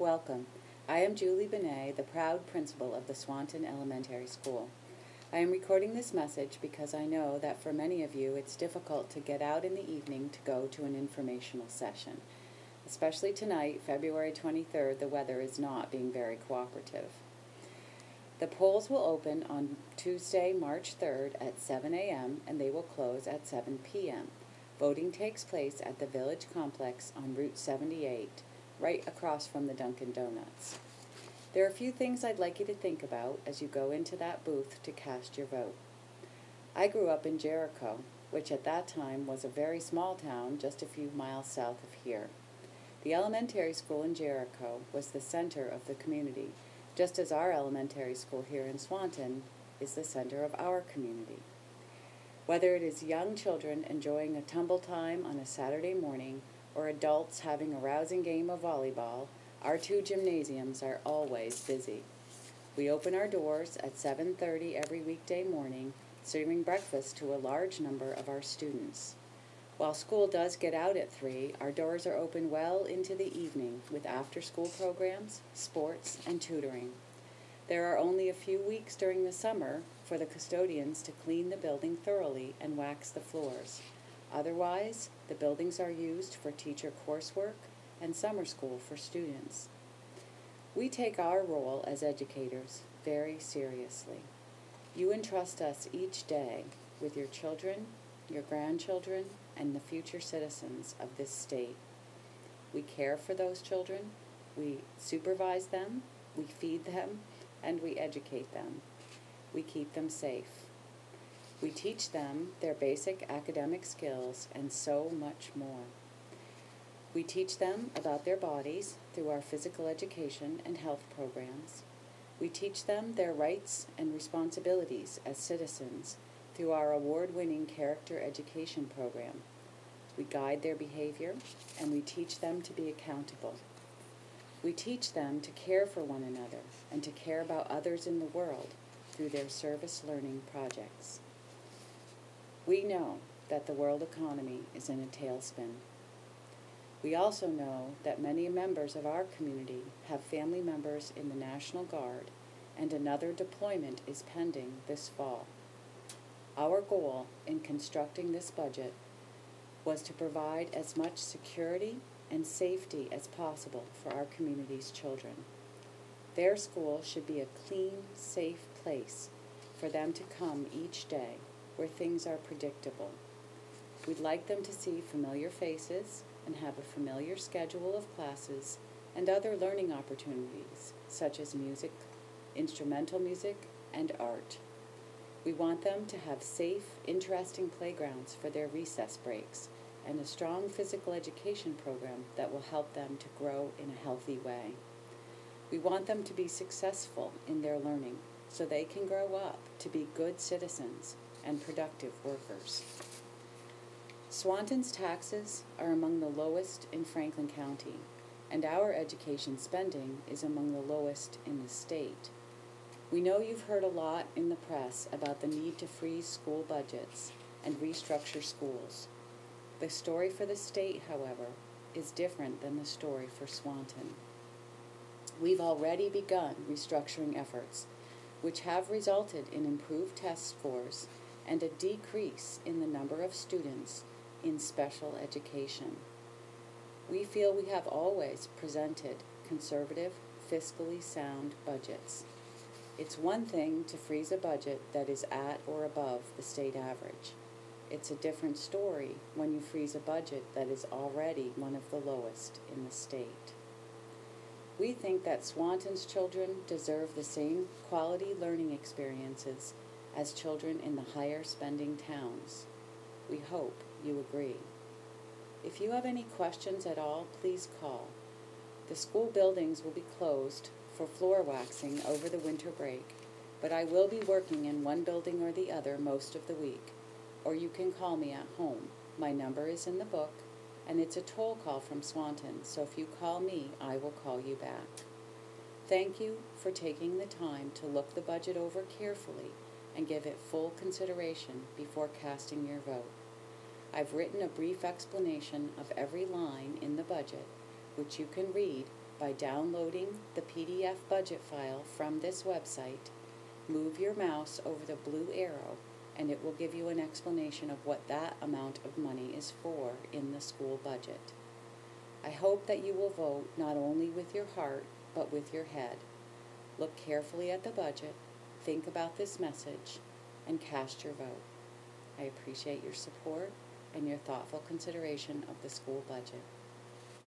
Welcome. I am Julie Benay, the proud principal of the Swanton Elementary School. I am recording this message because I know that for many of you it's difficult to get out in the evening to go to an informational session. Especially tonight, February 23rd, the weather is not being very cooperative. The polls will open on Tuesday, March 3rd at 7 a.m. and they will close at 7 p.m. Voting takes place at the Village Complex on Route 78, right across from the Dunkin' Donuts. There are a few things I'd like you to think about as you go into that booth to cast your vote. I grew up in Jericho, which at that time was a very small town just a few miles south of here. The elementary school in Jericho was the center of the community, just as our elementary school here in Swanton is the center of our community. Whether it is young children enjoying a tumble time on a Saturday morning or adults having a rousing game of volleyball, our two gymnasiums are always busy. We open our doors at 7:30 every weekday morning, serving breakfast to a large number of our students. While school does get out at 3, our doors are open well into the evening with after-school programs, sports, and tutoring. There are only a few weeks during the summer for the custodians to clean the building thoroughly and wax the floors. Otherwise, the buildings are used for teacher coursework and summer school for students. We take our role as educators very seriously. You entrust us each day with your children, your grandchildren, and the future citizens of this state. We care for those children, we supervise them, we feed them, and we educate them. We keep them safe. We teach them their basic academic skills and so much more. We teach them about their bodies through our physical education and health programs. We teach them their rights and responsibilities as citizens through our award-winning character education program. We guide their behavior, and we teach them to be accountable. We teach them to care for one another and to care about others in the world through their service learning projects. We know that the world economy is in a tailspin. We also know that many members of our community have family members in the National Guard, and another deployment is pending this fall. Our goal in constructing this budget was to provide as much security and safety as possible for our community's children. Their school should be a clean, safe place for them to come each day where things are predictable. We'd like them to see familiar faces and have a familiar schedule of classes and other learning opportunities such as music, instrumental music, and art. We want them to have safe, interesting playgrounds for their recess breaks and a strong physical education program that will help them to grow in a healthy way. We want them to be successful in their learning so they can grow up to be good citizens and productive workers. Swanton's taxes are among the lowest in Franklin County, and our education spending is among the lowest in the state. We know you've heard a lot in the press about the need to freeze school budgets and restructure schools. The story for the state, however, is different than the story for Swanton. We've already begun restructuring efforts, which have resulted in improved test scores and a decrease in the number of students in special education. We feel we have always presented conservative, fiscally sound budgets. It's one thing to freeze a budget that is at or above the state average. It's a different story when you freeze a budget that is already one of the lowest in the state. We think that Swanton's children deserve the same quality learning experiences as children in the higher spending towns. We hope you agree. If you have any questions at all, please call. The school buildings will be closed for floor waxing over the winter break, but I will be working in one building or the other most of the week, or you can call me at home. My number is in the book, and it's a toll call from Swanton, so if you call me, I will call you back. Thank you for taking the time to look the budget over carefully and give it full consideration before casting your vote. I've written a brief explanation of every line in the budget, which you can read by downloading the PDF budget file from this website. Move your mouse over the blue arrow and it will give you an explanation of what that amount of money is for in the school budget. I hope that you will vote not only with your heart, but with your head. Look carefully at the budget, think about this message, and cast your vote. I appreciate your support and your thoughtful consideration of the school budget.